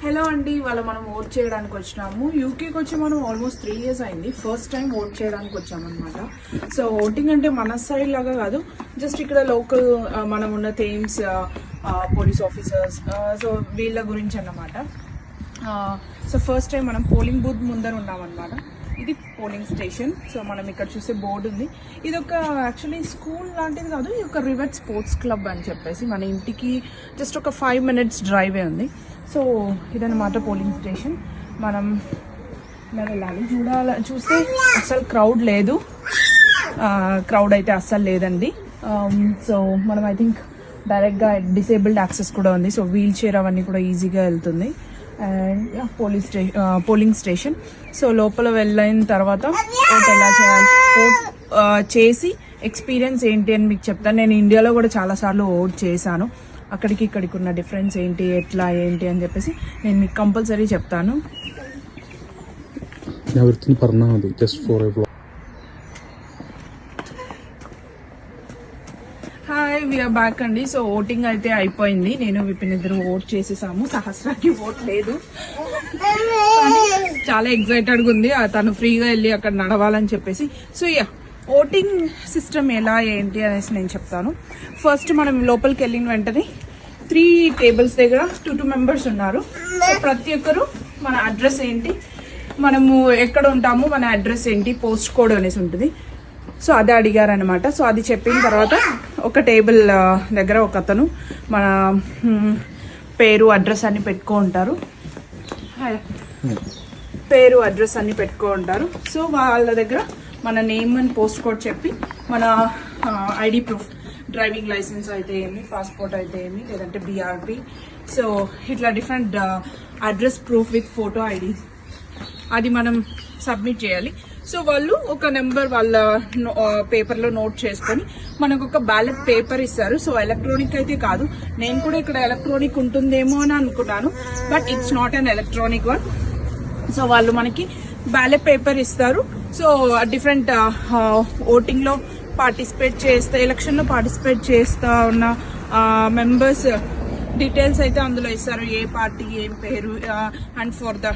Hello అండి, ఇవాళ మనం ఓట్ చేయడానికి వచ్చినాము. యూకేకి వచ్చి మనం ఆల్మోస్ట్ 3 years అయింది. ఫస్ట్ టైం ఓట్ చేయడానికి వచ్చామన్నమాట. సో ఓటింగ్ అంటే మన సైడ్ లాగా కాదు, జస్ట్ ఇక్కడ లోకల్ మనం ఉన్న థీమ్స్, పోలీస్ ఆఫీసర్స్, సో వీళ్ళ గురించి అన్నమాట. సో ఫస్ట్ టైం మనం పోలింగ్ బూత్ ముందర ఉన్నామన్నమాట. ఇది పోలింగ్ స్టేషన్. సో మనం ఇక్కడ చూసే బోర్డు ఉంది. ఇది ఒక యాక్చువల్లీ స్కూల్ లాంటిది కాదు, ఇది ఒక రివెట్ స్పోర్ట్స్ క్లబ్ అని చెప్పేసి మన ఇంటికి జస్ట్ ఒక 5 minutes డ్రైవే ఉంది. సో ఇదన్నమాట పోలింగ్ స్టేషన్. మనం వెళ్ళాలి. చూస్తే అస్సలు క్రౌడ్ లేదు, క్రౌడ్ అయితే అస్సలు లేదండి. సో మనం ఐ థింక్ డైరెక్ట్గా డిసేబుల్డ్ యాక్సెస్ కూడా ఉంది. సో వీల్ చైర్ అవన్నీ కూడా ఈజీగా వెళ్తుంది. And polling station. సో లోపల వెళ్ళిన తర్వాత ఓట్ ఎలా చేయాలి, ఓట్ చేసి ఎక్స్పీరియన్స్ ఏంటి అని మీకు చెప్తాను. నేను ఇండియాలో కూడా చాలాసార్లు ఓట్ చేశాను. అక్కడికి ఇక్కడికి ఉన్న డిఫరెన్స్ ఏంటి, ఎట్లా ఏంటి అని చెప్పేసి నేను మీకు కంపల్సరీ చెప్తాను. హాయ్, వీఆర్ బ్యాక్ అండి. సో ఓటింగ్ అయితే అయిపోయింది. నేను విపిన్ ఇద్దరు ఓట్ చేసేసాము. సహస్రాకి ఓట్ లేదు, చాలా ఎక్సైటెడ్గా ఉంది. తను ఫ్రీగా వెళ్ళి అక్కడ నడవాలని చెప్పేసి. సో ఓటింగ్ సిస్టమ్ ఎలా ఏంటి అనేసి నేను చెప్తాను. ఫస్ట్ మనం లోపలికి వెళ్ళిన వెంటనే 3 tables దగ్గర 2 members ఉన్నారు. సో ప్రతి ఒక్కరు మన అడ్రస్ ఏంటి, మనము ఎక్కడ ఉంటాము, మన అడ్రస్ ఏంటి, పోస్ట్ కోడ్ అనేసి ఉంటుంది. సో అది అడిగారు అనమాట. సో అది చెప్పిన తర్వాత ఒక టేబుల్ దగ్గర ఒక అతను మన పేరు అడ్రస్ అన్ని పెట్టుకుంటారు. సో వాళ్ళ దగ్గర మన నేమ్ అండ్ పోస్ట్ కోడ్ చెప్పి మన ఐడి ప్రూఫ్, డ్రైవింగ్ లైసెన్స్ అయితే ఏమి, పాస్పోర్ట్ అయితే ఏమి, లేదంటే BRP, సో ఇట్లా different address proof with photo ID అది మనం సబ్మిట్ చేయాలి. సో వాళ్ళు ఒక నెంబర్ వాళ్ళ పేపర్లో నోట్ చేసుకొని మనకు ఒక బ్యాలెట్ పేపర్ ఇస్తారు. సో ఎలక్ట్రానిక్ అయితే కాదు, నేను కూడా ఇక్కడ ఎలక్ట్రానిక్ ఉంటుందేమో అని అనుకున్నాను, but it's not an electronic one. So వాళ్ళు మనకి బ్యాలెట్ పేపర్ ఇస్తారు. సో డిఫరెంట్ ఓటింగ్లో పార్టిసిపేట్ చేస్తే, ఎలక్షన్లో పార్టిసిపేట్ చేస్తా ఉన్న మెంబర్స్ డీటెయిల్స్ అయితే అందులో ఇస్తారు, ఏ పార్టీ, ఏం పేరు, అండ్ ఫర్ ద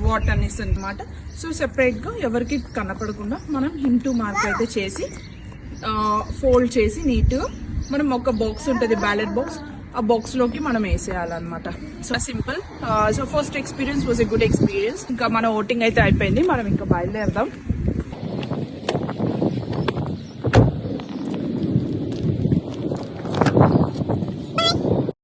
వాట్ అనేసి అనమాట. సో సెపరేట్గా ఎవరికి కనపడకుండా మనం ఇంటూ మార్క్ అయితే చేసి ఫోల్డ్ చేసి నీట్గా మనం ఒక బాక్స్ ఉంటుంది, బ్యాలెట్ బాక్స్, ఆ బాక్స్లోకి మనం వేసేయాలన్నమాట. So simple. So first experience was a good experience. ఇంకా మన ఓటింగ్ అయితే అయిపోయింది, మనం ఇంకా బయలుదేరదాం.